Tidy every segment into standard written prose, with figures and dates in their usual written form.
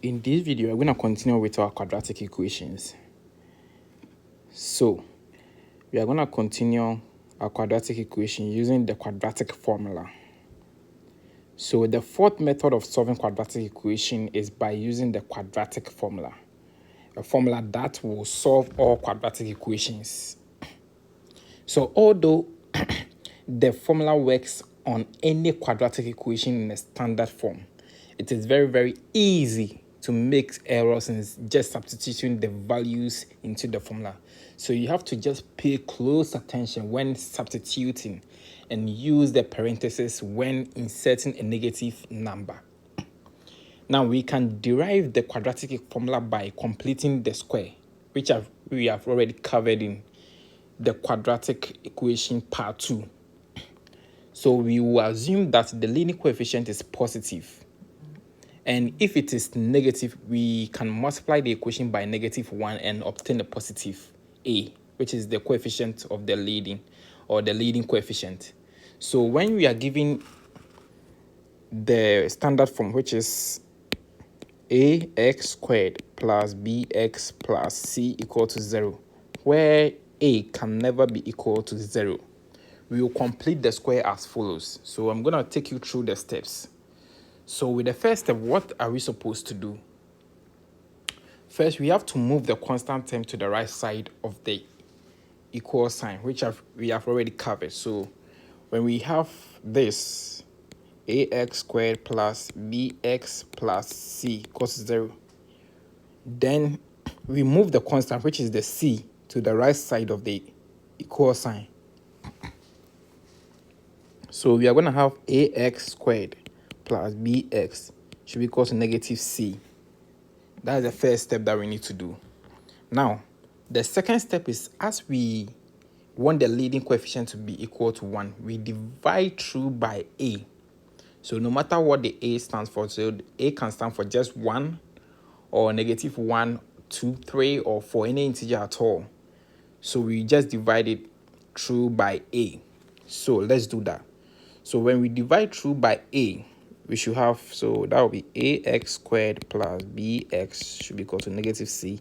In this video, we're going to continue with our quadratic equations. So, we are going to continue our quadratic equation using the quadratic formula. So, the fourth method of solving quadratic equation is by using the quadratic formula, a formula that will solve all quadratic equations. So, although the formula works on any quadratic equation in a standard form, it is very, very easy to make errors in just substituting the values into the formula. So you have to just pay close attention when substituting and use the parentheses when inserting a negative number. Now we can derive the quadratic formula by completing the square, which we have already covered in the quadratic equation part 2. So we will assume that the leading coefficient is positive. And if it is negative, we can multiply the equation by -1 and obtain a positive a, which is the coefficient of the leading, or the leading coefficient. So when we are given the standard form, which is ax squared plus bx plus c equal to 0, where a can never be equal to 0, we will complete the square as follows. So I'm going to take you through the steps. So with the first step, what are we supposed to do? First, we have to move the constant term to the right side of the equal sign, which we have already covered. So when we have this, ax squared plus bx plus c equals 0, then we move the constant, which is the c, to the right side of the equal sign. So we are going to have ax squared plus bx should be equal to -c. That is the first step that we need to do. Now, the second step is, as we want the leading coefficient to be equal to 1, we divide through by a. So no matter what the a stands for, so a can stand for just 1 or -1, 2, 3, or for any integer at all. So we just divide it through by a. So let's do that. So when we divide through by a, we should have, so that will be ax squared plus bx should be equal to -c.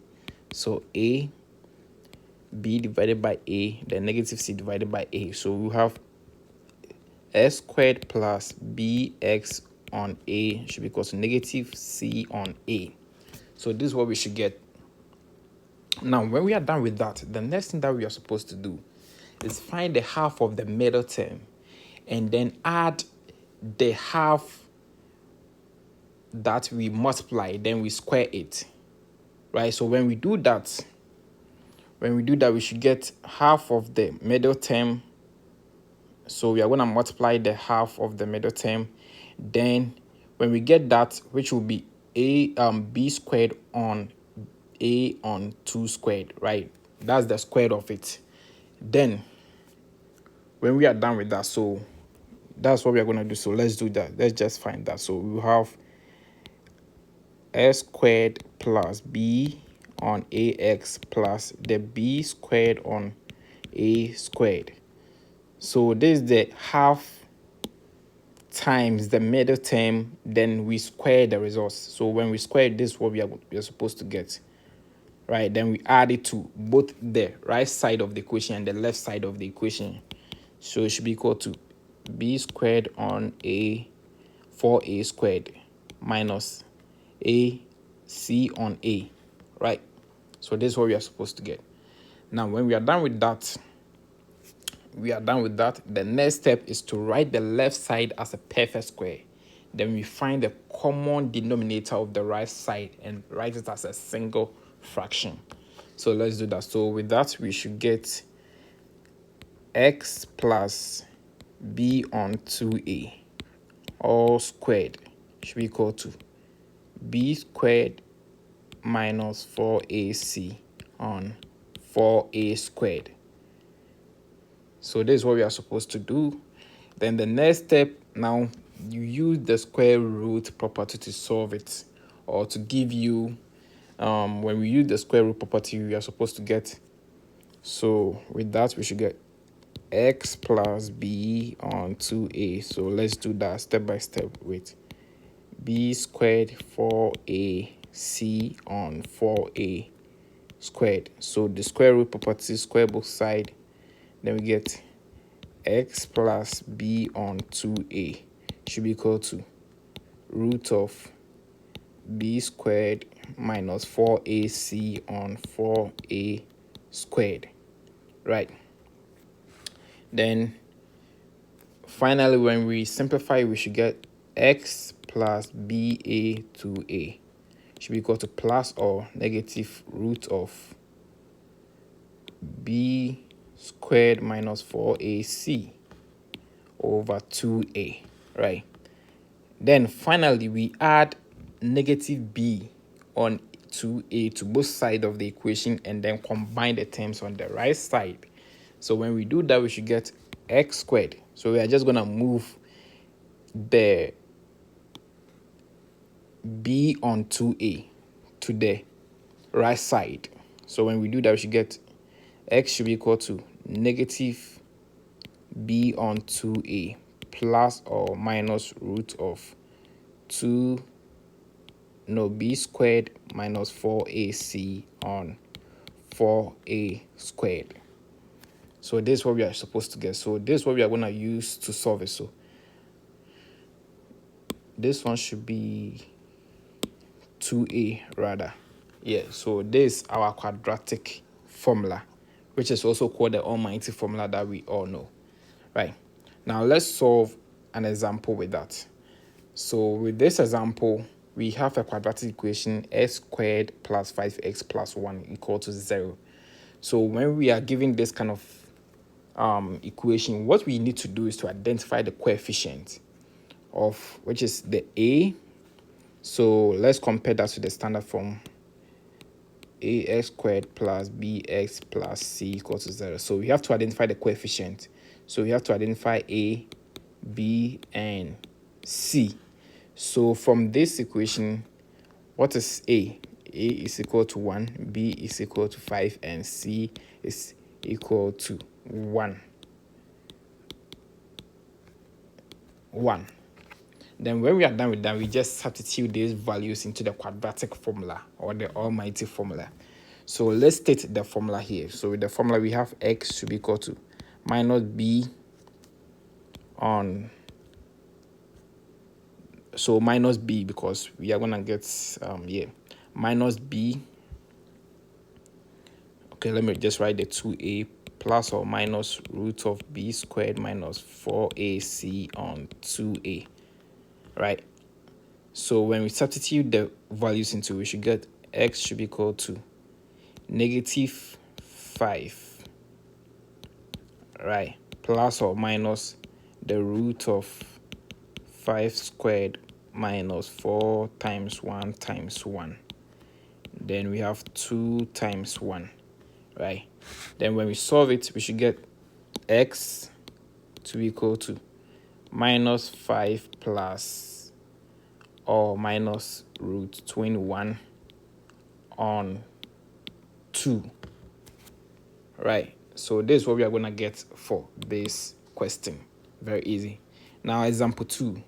So a, b divided by a, then -c divided by a. So we have s squared plus bx on a should be equal to -c on a. So this is what we should get. Now, when we are done with that, the next thing that we are supposed to do is find the half of the middle term and then add the half that we multiply, then we square it, right? So when we do that, we should get half of the middle term. So we are going to multiply the half of the middle term. Then when we get that, which will be b squared on a on 2 squared, right? That's the square of it. Then when we are done with that, so that's what we are going to do. So let's do that. Let's just find that. So we have s squared plus b on ax plus the b squared on a squared. So this is the half times the middle term, then we square the results. So when we square this is what we are supposed to get, right? Then we add it to both the right side of the equation and the left side of the equation. So it should be equal to b squared on a 4a squared minus a c on a, right? So this is what we are supposed to get. Now when we are done with that, the next step is to write the left side as a perfect square. Then we find the common denominator of the right side and write it as a single fraction. So let's do that. So with that, we should get x plus b on 2a all squared should be equal to b squared minus 4ac on 4a squared. So this is what we are supposed to do. Then the next step, now you use the square root property to solve it, or to give you, when we use the square root property, we are supposed to get, so with that we should get x plus b on 2a. So let's do that step by step with b squared 4a c on 4a squared. So the square root property, square both side, then we get x plus b on 2a should be equal to root of b squared minus 4ac on 4a squared, right? Then finally, when we simplify, we should get x plus ba to a should be equal to plus or negative root of b squared minus 4ac over 2a, right? Then finally, we add negative b on 2a to both sides of the equation and then combine the terms on the right side. So when we do that, we should get x squared. So we are just going to move the b on 2a to the right side. So when we do that, we should get x should be equal to negative b on 2a plus or minus root of b squared minus 4ac on 4a squared. So this is what we are supposed to get. So this is what we are going to use to solve it. So this one should be 2a rather. Yeah, so this is our quadratic formula, which is also called the almighty formula that we all know, right? Now let's solve an example with that. So with this example, we have a quadratic equation x squared plus 5x plus 1 equal to 0. So when we are given this kind of equation, what we need to do is to identify the coefficient of which is the a. So let's compare that to the standard form, ax squared plus bx plus c equals to 0. So we have to identify the coefficient. So we have to identify a, b, and c. So from this equation, what is a? A is equal to 1, b is equal to 5, and c is equal to 1. Then when we are done with that, we just substitute these values into the quadratic formula or the almighty formula. So let's state the formula here. So with the formula, we have x should be equal to minus b on, so minus b, because we are going to get, minus b. Okay, let me just write the 2a plus or minus root of b squared minus 4ac on 2a, right? So when we substitute the values into, we should get x should be equal to negative 5, right, plus or minus the root of 5 squared minus 4 times 1 times 1. Then we have 2 times 1, right? Then when we solve it, we should get x to be equal to minus 5 plus or minus root 21 on 2, right? So this is what we are going to get for this question. Very easy. Now example 2,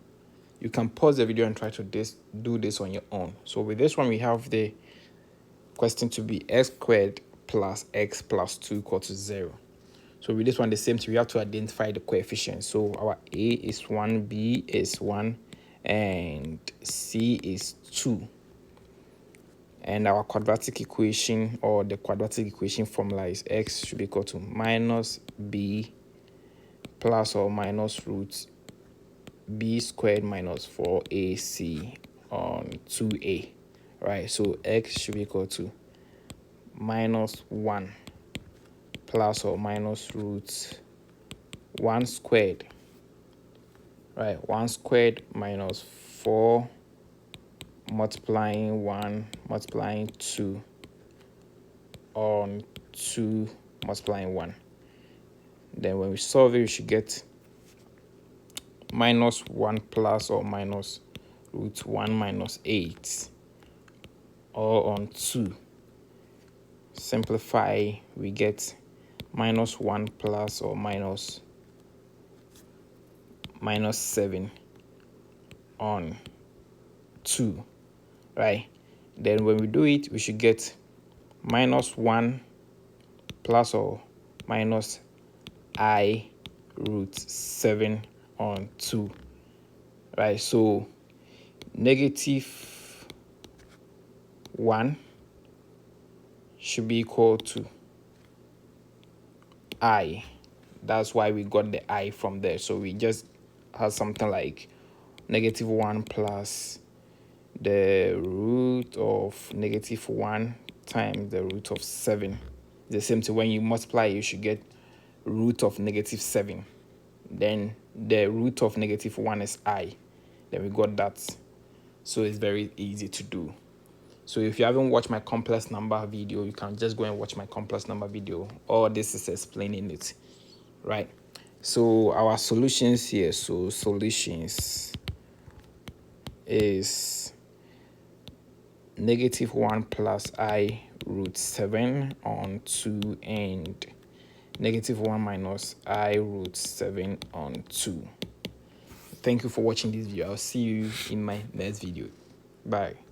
you can pause the video and try to do this on your own. So with this one, we have the question to be x squared plus x plus 2 equal to 0. So with this one, the same thing, we have to identify the coefficients. So our a is 1, b is 1, and c is 2. And our quadratic equation or the quadratic equation formula is x should be equal to minus b plus or minus root b squared minus 4ac on 2a, right? So x should be equal to minus 1 plus or minus root 1 squared, right? 1 squared minus 4 multiplying 1 multiplying 2 on 2 multiplying 1. Then when we solve it, we should get minus 1 plus or minus root 1 minus 8 all on 2. Simplify, we get minus 1 plus or minus 7 on 2, right? Then when we do it, we should get minus 1 plus or minus I root 7 on 2. Right, so negative 1 should be equal to I. That's why we got the I from there. So we just have something like negative 1 plus the root of negative 1 times the root of 7. The same thing, when you multiply, you should get root of negative 7. Then the root of negative 1 is I. Then we got that. So it's very easy to do. So if you haven't watched my complex number video, you can just go and watch my complex number video. All this is explaining it, right? So our solutions here, so solutions is negative 1 plus I root 7 on 2 and negative 1 minus I root 7 on 2. Thank you for watching this video. I'll see you in my next video. Bye.